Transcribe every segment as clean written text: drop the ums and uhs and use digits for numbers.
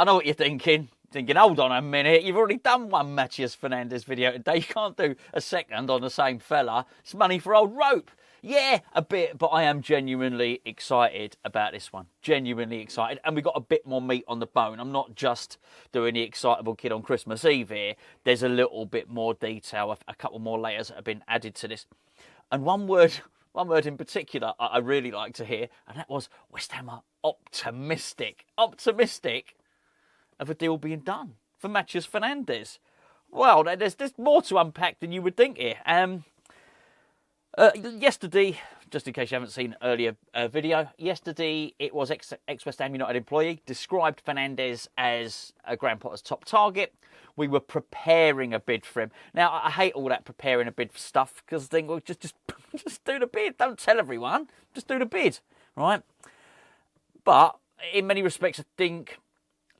I know what you're thinking. Thinking, hold on a minute, you've already done one Mateus Fernandes video today. You can't do a second on the same fella. It's money for old rope. Yeah, a bit, but I am genuinely excited about this one. Genuinely excited. And we got a bit more meat on the bone. I'm not just doing the excitable kid on Christmas Eve here. There's a little bit more detail, a couple more layers that have been added to this. And one word in particular I really like to hear, and that was West Ham are optimistic. Optimistic of a deal being done for Mateus Fernandes. Well, there's more to unpack than you would think here. Yesterday, just in case you haven't seen earlier video, yesterday it was ex-West Ham United employee described Fernandes as a Graham Potter's top target. We were preparing a bid for him. Now, I hate all that preparing a bid for stuff because I think, well, just do the bid. Don't tell everyone. Just do the bid, right? But in many respects, I think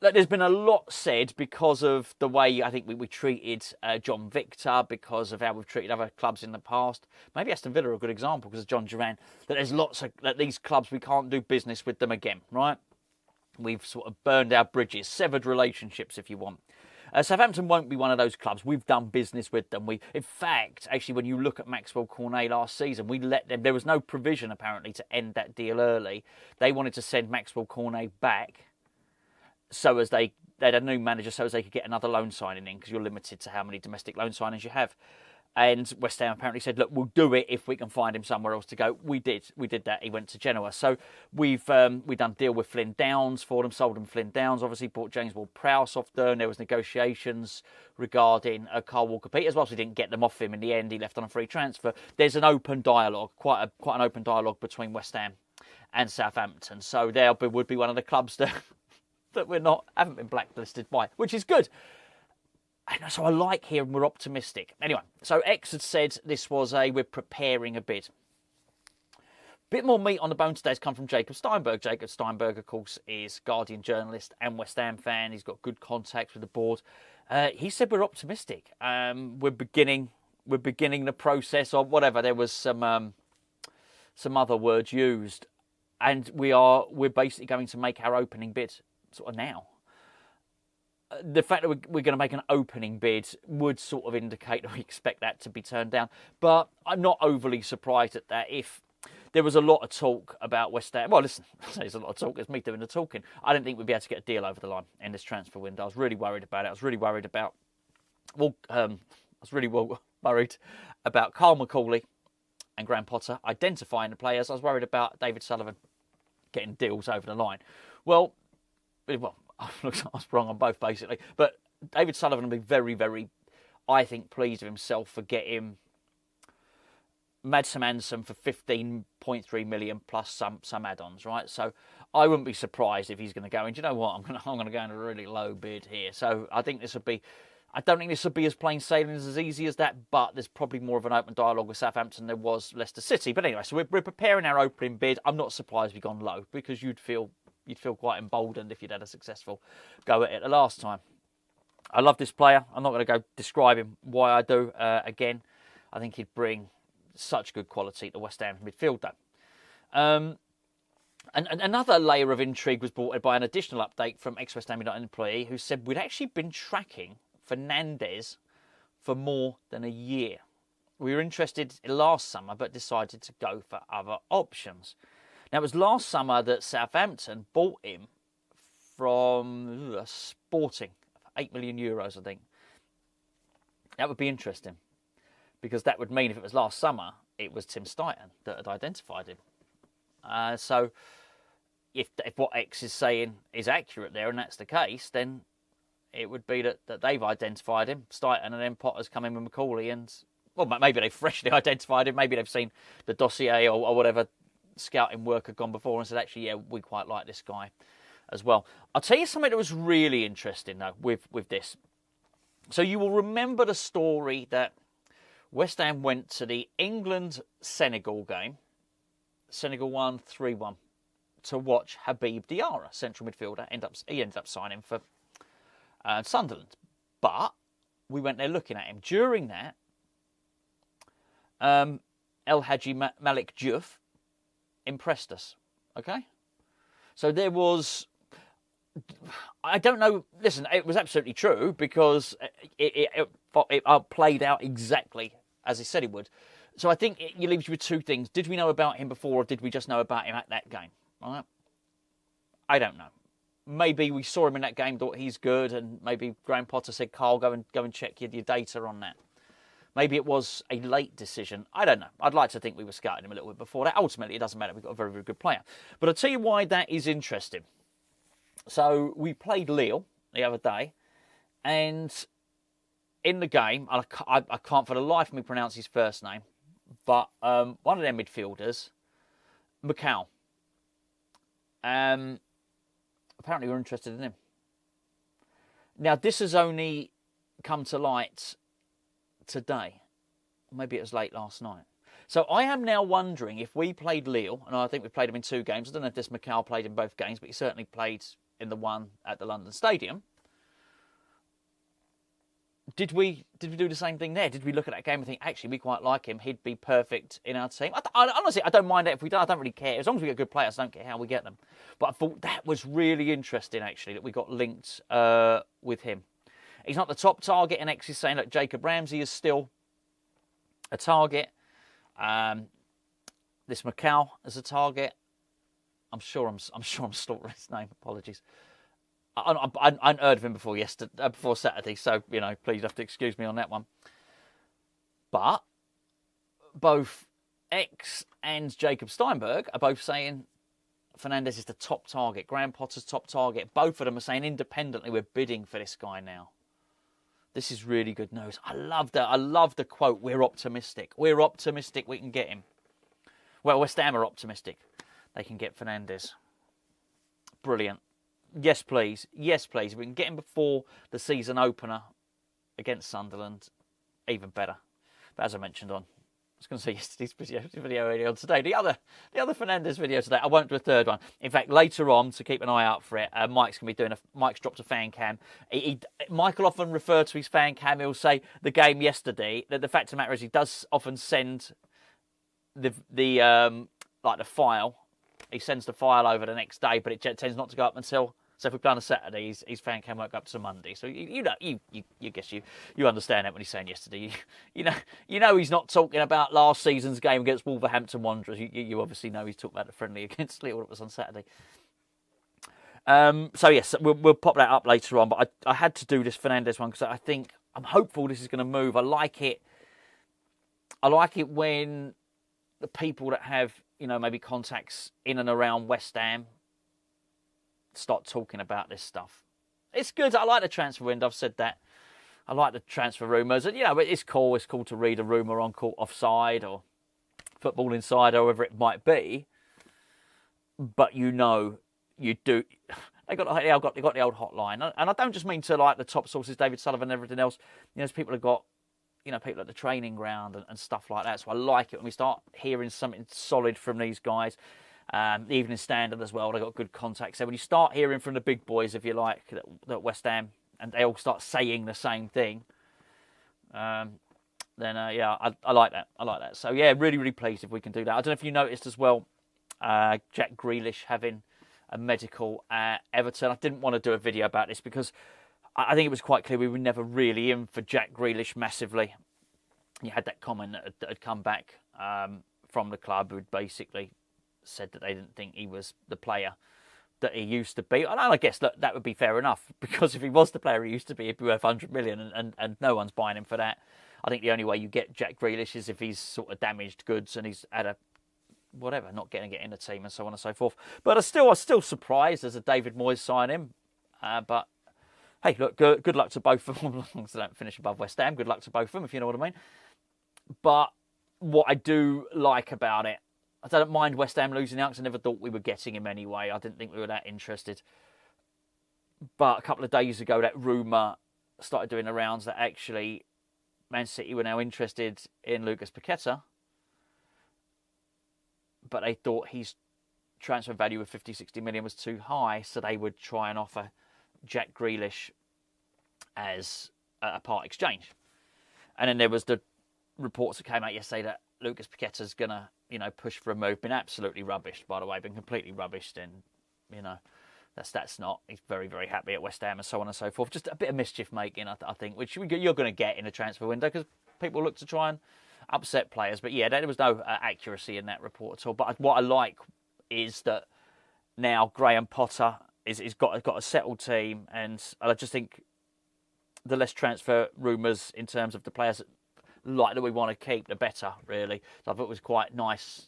that there's been a lot said because of the way I think we treated John Victor, because of how we've treated other clubs in the past. Maybe Aston Villa are a good example because of John Duran. That there's lots of that these clubs, we can't do business with them again, right? We've sort of burned our bridges, severed relationships, if you want. Southampton won't be one of those clubs. We've done business with them. In fact, actually, when you look at Maxwell Cornet last season, we let them. There was no provision apparently to end that deal early. They wanted to send Maxwell Cornet back, so as they had a new manager, so as they could get another loan signing in, because you're limited to how many domestic loan signings you have. And West Ham apparently said, look, we'll do it if we can find him somewhere else to go. We did that. He went to Genoa. So we've done a deal with Flynn Downs for them, sold him Flynn Downs, obviously bought James Ward-Prowse off them. There was negotiations regarding Carl Walker-Peters. Whilst we didn't get them off him in the end, he left on a free transfer. There's an open dialogue, quite an open dialogue between West Ham and Southampton. So there would be one of the clubs that haven't been blacklisted by, which is good. And so I like hearing we're optimistic. Anyway, so X had said this was we're preparing a bid. Bit more meat on the bone today has come from Jacob Steinberg. Jacob Steinberg, of course, is Guardian journalist and West Ham fan. He's got good contacts with the board. He said we're optimistic. We're beginning the process, or whatever. There was some other words used, and we're basically going to make our opening bid sort of now. The fact that we're going to make an opening bid would sort of indicate that we expect that to be turned down. But I'm not overly surprised at that. If there was a lot of talk about West Ham, well, listen, there's a lot of talk. It's me doing the talking. I didn't think we'd be able to get a deal over the line in this transfer window. I was really worried about it. I was really worried about Carl McCauley and Graham Potter identifying the players. I was worried about David Sullivan getting deals over the line. Well, I was wrong on both, basically. But David Sullivan will be very, very, I think, pleased with himself for getting Madsam Anderson for 15.3 million plus some add-ons, right? So I wouldn't be surprised if he's going to go. And do you know what? I'm going to go in a really low bid here. So I think this would be. I don't think this would be as plain sailing as easy as that, but there's probably more of an open dialogue with Southampton than there was Leicester City. But anyway, so we're preparing our opening bid. I'm not surprised we've gone low, because you'd feel quite emboldened if you'd had a successful go at it the last time. I love this player. I'm not going to go describe him why I do. Again, I think he'd bring such good quality to West Ham midfielder. And another layer of intrigue was brought by an additional update from ex-West Ham United employee who said we'd actually been tracking Fernandes for more than a year. We were interested last summer but decided to go for other options. Now, it was last summer that Southampton bought him from Sporting, €8 million, I think. That would be interesting, because that would mean if it was last summer, it was Tim Stuyton that had identified him. So if what X is saying is accurate there, and that's the case, then it would be that they've identified him, Stuyton, and then Potter's come in with McCauley, and, well, maybe they've freshly identified him, maybe they've seen the dossier or whatever scouting work had gone before and said, actually, yeah, we quite like this guy as well. I'll tell you something that was really interesting, though, with this. So you will remember the story that West Ham went to the England-Senegal game. Senegal won 3-1 to watch Habib Diarra, central midfielder. He ended up signing for Sunderland. But we went there looking at him. During that, El Hadji Malik Diouf impressed us, okay? So there was I don't know. Listen, it was absolutely true because it played out exactly as he said it would. So I think it leaves you with two things. Did we know about him before, or did we just know about him at that game? Right? I don't know. Maybe we saw him in that game, thought he's good, and maybe Graham Potter said, "Carl, go and check your data on that." Maybe it was a late decision. I don't know. I'd like to think we were scouting him a little bit before that. Ultimately, it doesn't matter. We've got a very, very good player. But I'll tell you why that is interesting. So we played Lille the other day, and in the game, I can't for the life of me pronounce his first name, but one of their midfielders, Macau, apparently we're interested in him. Now, this has only come to light today. Maybe it was late last night. So I am now wondering if we played Lille, and I think we played him in 2 games. I don't know if this Macau played in both games, but he certainly played in the one at the London Stadium. Did we do the same thing there? Did we look at that game and think, actually, we quite like him. He'd be perfect in our team. Honestly, I don't mind it if we don't. I don't really care. As long as we get good players, I don't care how we get them. But I thought that was really interesting, actually, that we got linked with him. He's not the top target, and X is saying that Jacob Ramsey is still a target. This Macau is a target. I'm sure I'm slaughtering his name. Apologies. I hadn't heard of him before Saturday, so please have to excuse me on that one. But both X and Jacob Steinberg are both saying Fernandes is the top target. Graham Potter's top target. Both of them are saying independently we're bidding for this guy now. This is really good news. I love that. I love the quote. We're optimistic. We're optimistic we can get him. Well, West Ham are optimistic they can get Fernandes. Brilliant. Yes, please. Yes, please. If we can get him before the season opener against Sunderland, even better. But as I mentioned I was going to say yesterday's video earlier on today. The other Fernandes video today. I won't do a third one. In fact, later on, to keep an eye out for it, Mike's dropped a fan cam. Michael often refer to his fan cam. He'll say the game yesterday. The fact of the matter is, he does often send the file. He sends the file over the next day, but it tends not to go up until. So if we've done a Saturday, his fan cam won't go up to Monday. So you understand that when he's saying yesterday. You know he's not talking about last season's game against Wolverhampton Wanderers. You obviously know he's talking about the friendly against Lille. It was on Saturday. So yes, we'll pop that up later on. But I had to do this Fernandes one because I'm hopeful this is going to move. I like it. I like it when the people that have maybe contacts in and around West Ham start talking about this stuff. It's good. I like the transfer window. I've said that. I like the transfer rumours. And, it's cool. It's cool to read a rumour on Court Offside or Football Insider, or whatever it might be. But you do. They got the old hotline. And I don't just mean to the top sources, David Sullivan and everything else. There's people have got, people at the training ground and stuff like that. So I like it when we start hearing something solid from these guys. The Evening Standard as well, they've got good contacts. So when you start hearing from the big boys, if you like, that West Ham, and they all start saying the same thing, I like that. I like that. So yeah, really, really pleased if we can do that. I don't know if you noticed as well, Jack Grealish having a medical at Everton. I didn't want to do a video about this because I think it was quite clear we were never really in for Jack Grealish massively. You had that comment that had come back from the club who had basically said that they didn't think he was the player that he used to be. And I guess that would be fair enough, because if he was the player he used to be, he'd be worth 100 million, and no one's buying him for that. I think the only way you get Jack Grealish is if he's sort of damaged goods and he's had not getting it in the team and so on and so forth. But I'm still surprised as a David Moyes sign him. But hey, look, good luck to both of them. As long as they don't finish above West Ham, good luck to both of them, if you know what I mean. But what I do like about it, I don't mind West Ham losing out because I never thought we were getting him anyway. I didn't think we were that interested. But a couple of days ago, that rumour started doing the rounds that actually Man City were now interested in Lucas Paqueta. But they thought his transfer value of 50-60 million was too high, so they would try and offer Jack Grealish as a part exchange. And then there was the reports that came out yesterday that Lucas Paqueta's going to, push for a move. Been absolutely rubbished, by the way. Been completely rubbished in, That's not. He's very, very happy at West Ham and so on and so forth. Just a bit of mischief making, I think, which you're going to get in a transfer window because people look to try and upset players. But yeah, there was no accuracy in that report at all. But what I like is that now Graham Potter is got a settled team, and I just think the less transfer rumours in terms of the players that we want to keep, the better, really. So I thought it was quite nice,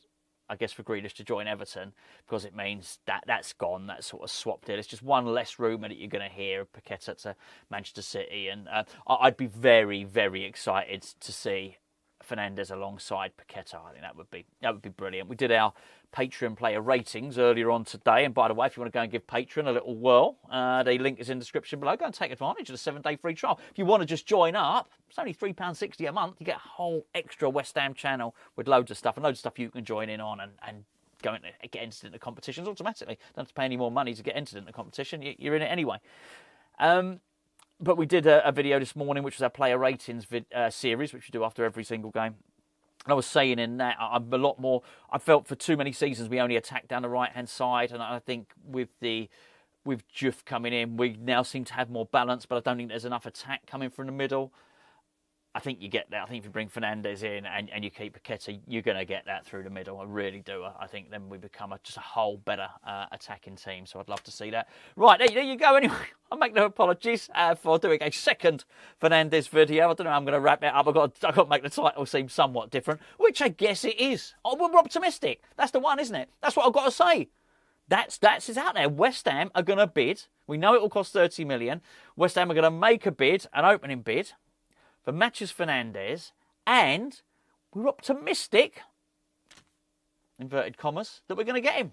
I guess, for Grealish to join Everton, because it means that's gone, that sort of swap deal. It's just one less rumour that you're going to hear of Paqueta to Manchester City. And I'd be very, very excited to see Fernandes alongside Paqueta. I think that would be brilliant. We did our Patreon player ratings earlier on today, and by the way, if you want to go and give Patreon a little whirl, the link is in the description below. Go and take advantage of the 7-day free trial. If you want to just join up, it's only £3.60 a month. You get a whole extra West Ham channel with loads of stuff you can join in on and go into, get entered into competitions automatically. Don't have to pay any more money to get entered into the competition. You're in it anyway. But we did a video this morning, which was our player ratings series, which we do after every single game. And I was saying in that, I'm a lot more. I felt for too many seasons we only attacked down the right-hand side, and I think with Juve coming in, we now seem to have more balance. But I don't think there's enough attack coming from the middle. I think you get that. I think if you bring Fernandes in and you keep Paqueta, you're going to get that through the middle. I really do. I think then we become just a whole better attacking team. So I'd love to see that. Right, there you go. Anyway, I make no apologies for doing a second Fernandes video. I don't know how I'm going to wrap it up. I've got to make the title seem somewhat different, which I guess it is. Oh, we're optimistic. That's the one, isn't it? That's what I've got to say. That's it's out there. West Ham are going to bid. We know it will cost 30 million. West Ham are going to make a bid, an opening bid, for Mateus Fernandes, and we're optimistic, inverted commas, that we're going to get him.